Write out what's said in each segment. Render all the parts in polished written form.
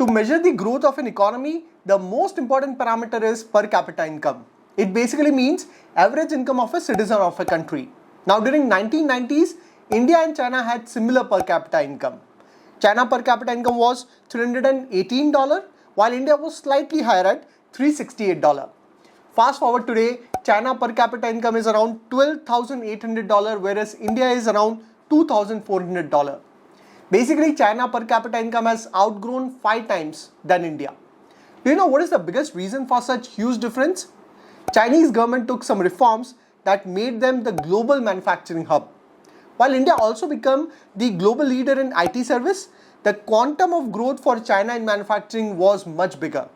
To measure the growth of an economy, the most important parameter is per capita income. It basically means average income of a citizen of a country. Now during 1990s, India and China had similar per capita income. China per capita income was $318, while India was slightly higher at $368. Fast forward today, China per capita income is around $12,800, whereas India is around $2,400. Basically, China per capita income has outgrown 5 times than India. Do you know what is the biggest reason for such huge difference? Chinese government took some reforms that made them the global manufacturing hub. While India also became the global leader in IT service, the quantum of growth for China in manufacturing was much bigger.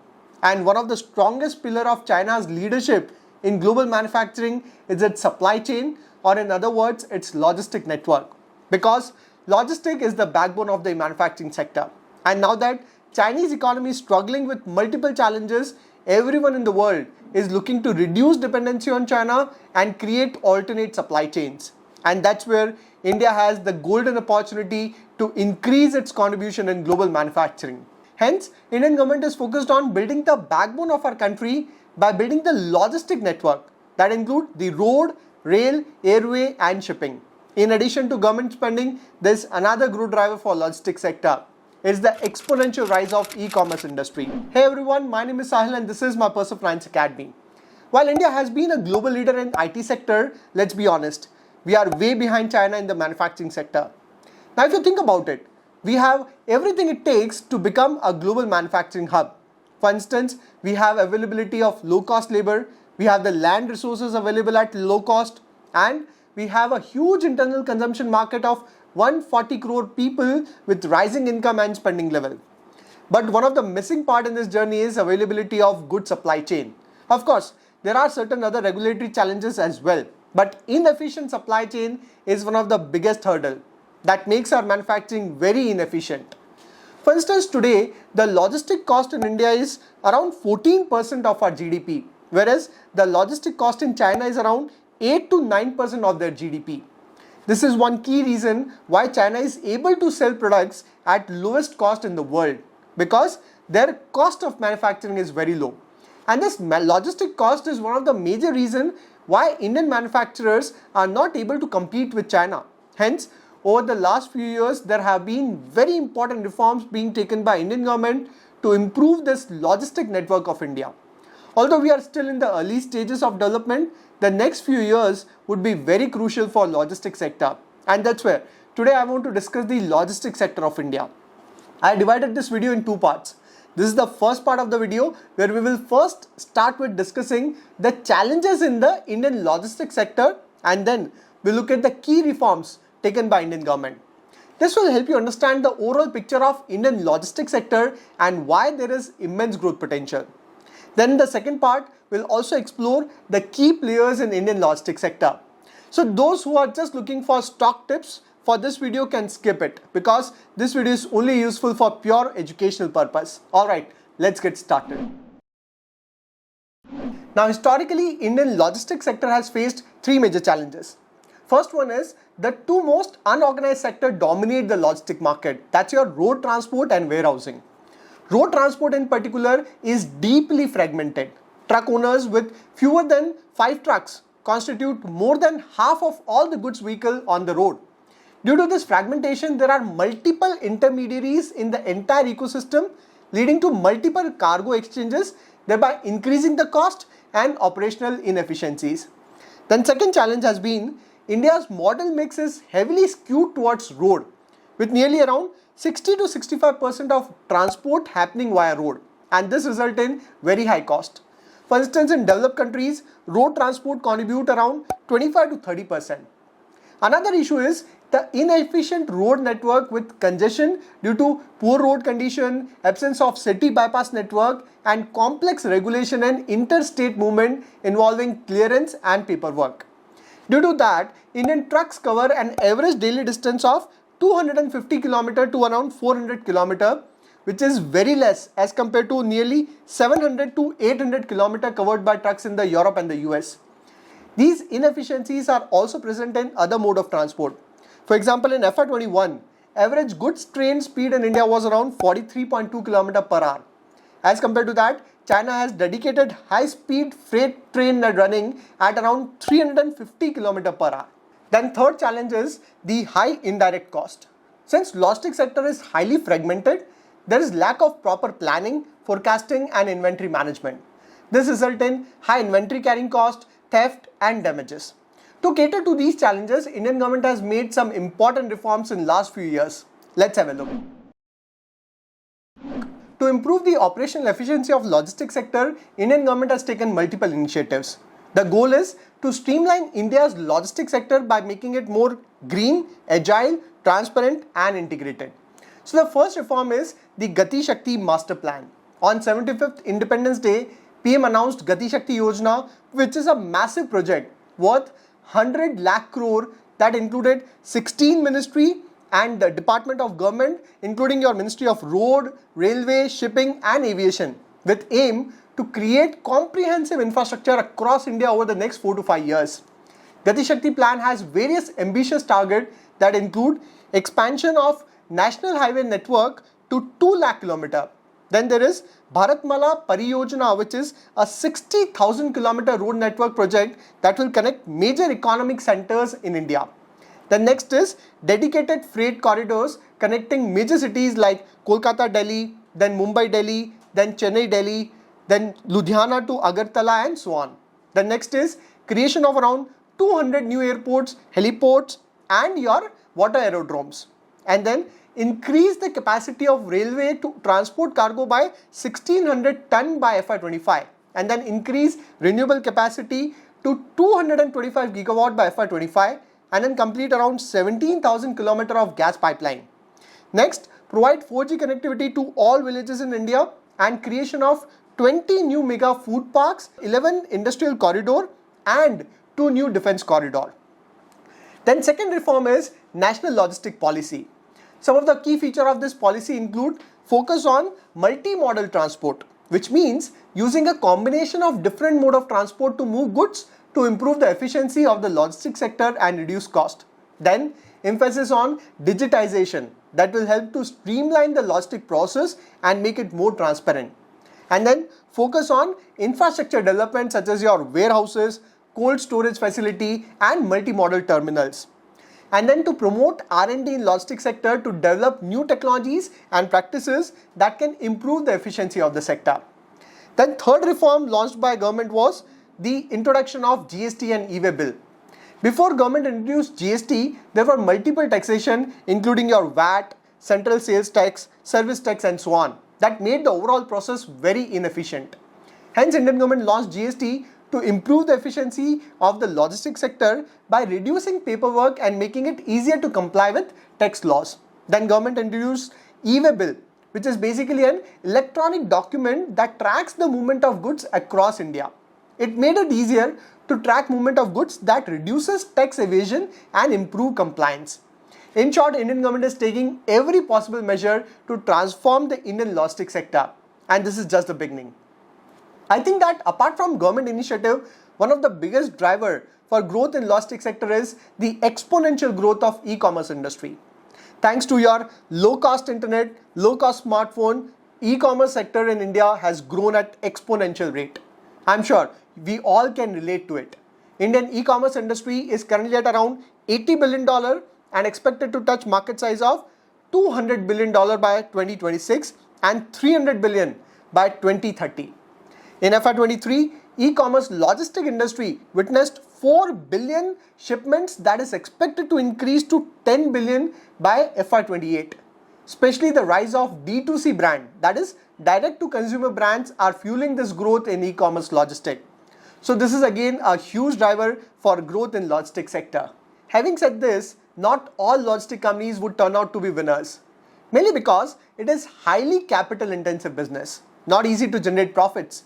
And one of the strongest pillars of China's leadership in global manufacturing is its supply chain, or in other words, its logistic network. Because logistic is the backbone of the manufacturing sector. And now that Chinese economy is struggling with multiple challenges, everyone in the world is looking to reduce dependency on China and create alternate supply chains. And that's where India has the golden opportunity to increase its contribution in global manufacturing. Hence, Indian government is focused on building the backbone of our country by building the logistic network that include the road, rail, airway and shipping. In addition to government spending, there's another growth driver for logistics sector. It's the exponential rise of e-commerce industry. Hey everyone, my name is Sahil and this is my Personal Finance Academy. While India has been a global leader in IT sector, let's be honest, we are way behind China in the manufacturing sector. Now if you think about it, we have everything it takes to become a global manufacturing hub. For instance, we have availability of low-cost labor, we have the land resources available at low cost, and we have a huge internal consumption market of 140 crore people with rising income and spending level. But one of the missing part in this journey is availability of good supply chain. Of course, there are certain other regulatory challenges as well, but inefficient supply chain is one of the biggest hurdle that makes our manufacturing very inefficient. For instance, today, the logistic cost in India is around 14% of our GDP, whereas the logistic cost in China is around 8 to 9% of their GDP. This is one key reason why China is able to sell products at lowest cost in the world, because their cost of manufacturing is very low. And this logistic cost is one of the major reasons why Indian manufacturers are not able to compete with China. Hence, over the last few years, there have been very important reforms being taken by Indian government to improve this logistic network of India. Although we are still in the early stages of development, the next few years would be very crucial for logistics sector. And that's where today I want to discuss the logistics sector of India. I divided this video in 2 parts. This is the first part of the video where we will first start with discussing the challenges in the Indian logistics sector, and then we'll look at the key reforms taken by Indian government. This will help you understand the overall picture of Indian logistics sector and why there is immense growth potential. Then in the second part, we'll also explore the key players in Indian logistics sector. So those who are just looking for stock tips for this video can skip it, because this video is only useful for pure educational purpose. Alright, let's get started. Now historically, Indian logistics sector has faced 3 major challenges. First one is the 2 most unorganized sector dominate the logistic market. That's your road transport and warehousing. Road transport in particular is deeply fragmented. Truck owners with fewer than 5 trucks constitute more than half of all the goods vehicle on the road. Due to this fragmentation, there are multiple intermediaries in the entire ecosystem, leading to multiple cargo exchanges, thereby increasing the cost and operational inefficiencies. Then second challenge has been India's modal mix is heavily skewed towards road, with nearly around 60 to 65% of transport happening via road, and this results in very high cost. For instance, in developed countries, road transport contribute around 25 to 30%. Another issue is the inefficient road network with congestion due to poor road condition, absence of city bypass network, and complex regulation and interstate movement involving clearance and paperwork. Due to that, Indian trucks cover an average daily distance of 250 km to around 400 km, which is very less as compared to nearly 700 to 800 km covered by trucks in the Europe and the US. These inefficiencies are also present in other mode of transport. For example, in FY21, average goods train speed in India was around 43.2 km per hour. As compared to that, China has dedicated high-speed freight train running at around 350 km per hour. Then third challenge is the high indirect cost. Since logistic sector is highly fragmented, there is lack of proper planning, forecasting and inventory management. This results in high inventory carrying cost, theft and damages. To cater to these challenges, Indian government has made some important reforms in last few years. Let's have a look. To improve the operational efficiency of logistics sector, Indian government has taken multiple initiatives. The goal is to streamline India's logistics sector by making it more green, agile, transparent and integrated. So the first reform is the Gatishakti master plan. On 75th Independence Day, PM announced Gatishakti Yojana, which is a massive project worth 100 lakh crore that included 16 ministry and the Department of Government, including your Ministry of Road, Railway, Shipping and Aviation, with aim to create comprehensive infrastructure across India over the next 4 to 5 years. Gatishakti plan has various ambitious targets that include expansion of national highway network to 2 lakh km. Then there is Bharatmala Pariyojana, which is a 60,000 km road network project that will connect major economic centers in India. The next is dedicated freight corridors connecting major cities like Kolkata, Delhi, then Mumbai, Delhi, then Chennai, Delhi, then Ludhiana to Agartala and so on. The next is creation of around 200 new airports, heliports and your water aerodromes. And then increase the capacity of railway to transport cargo by 1600 ton by FY25. And then increase renewable capacity to 225 gigawatt by FY25. And then complete around 17,000 km of gas pipeline. Next, provide 4G connectivity to all villages in India and creation of 20 new mega food parks, 11 industrial corridor and 2 new defense corridor. Then second reform is national logistic policy. Some of the key features of this policy include focus on multimodal transport, which means using a combination of different mode of transport to move goods to improve the efficiency of the logistics sector and reduce cost. Then emphasis on digitization that will help to streamline the logistic process and make it more transparent. And then focus on infrastructure development such as your warehouses, cold storage facility and multimodal terminals. And then to promote R&D in logistics sector to develop new technologies and practices that can improve the efficiency of the sector. Then third reform launched by government was the introduction of GST and e-way bill. Before government introduced GST, there were multiple taxation including your VAT, central sales tax, service tax and so on that made the overall process very inefficient. Hence Indian government launched GST to improve the efficiency of the logistics sector by reducing paperwork and making it easier to comply with tax laws. Then government introduced e-way bill, which is basically an electronic document that tracks the movement of goods across India. It made it easier to track movement of goods that reduces tax evasion and improve compliance. In short, Indian government is taking every possible measure to transform the Indian logistics sector, and this is just the beginning. I think that apart from government initiative, one of the biggest driver for growth in logistics sector is the exponential growth of e-commerce industry. Thanks to your low-cost internet, low-cost smartphone, e-commerce sector in India has grown at exponential rate. I'm sure we all can relate to it. Indian e-commerce industry is currently at around $80 billion and expected to touch market size of $200 billion by 2026 and $300 billion by 2030. In FY23, e-commerce logistic industry witnessed 4 billion shipments that is expected to increase to 10 billion by FY28. Especially the rise of D2C brand, that is direct to consumer brands, are fueling this growth in e-commerce logistic. So this is again a huge driver for growth in logistics sector. Having said this, not all logistic companies would turn out to be winners, mainly because it is highly capital intensive business, not easy to generate profits.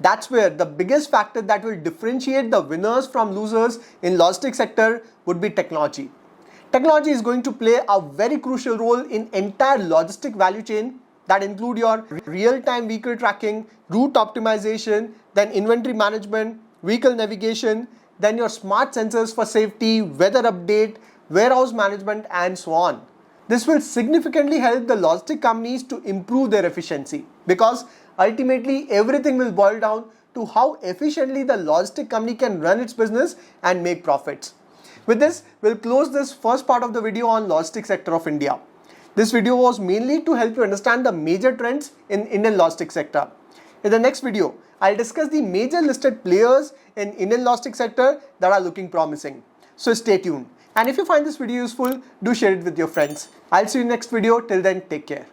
That's where the biggest factor that will differentiate the winners from losers in logistics sector would be technology. Technology is going to play a very crucial role in entire logistic value chain that include your real-time vehicle tracking, route optimization, then inventory management, vehicle navigation, then your smart sensors for safety, weather update, warehouse management and so on. This will significantly help the logistic companies to improve their efficiency, because ultimately everything will boil down to how efficiently the logistic company can run its business and make profits. With this, we'll close this first part of the video on logistic sector of India. This video was mainly to help you understand the major trends in Indian logistic sector. In the next video, I'll discuss the major listed players in Indian logistic sector that are looking promising. So stay tuned. And if you find this video useful, do share it with your friends. I'll see you in the next video. Till then, take care.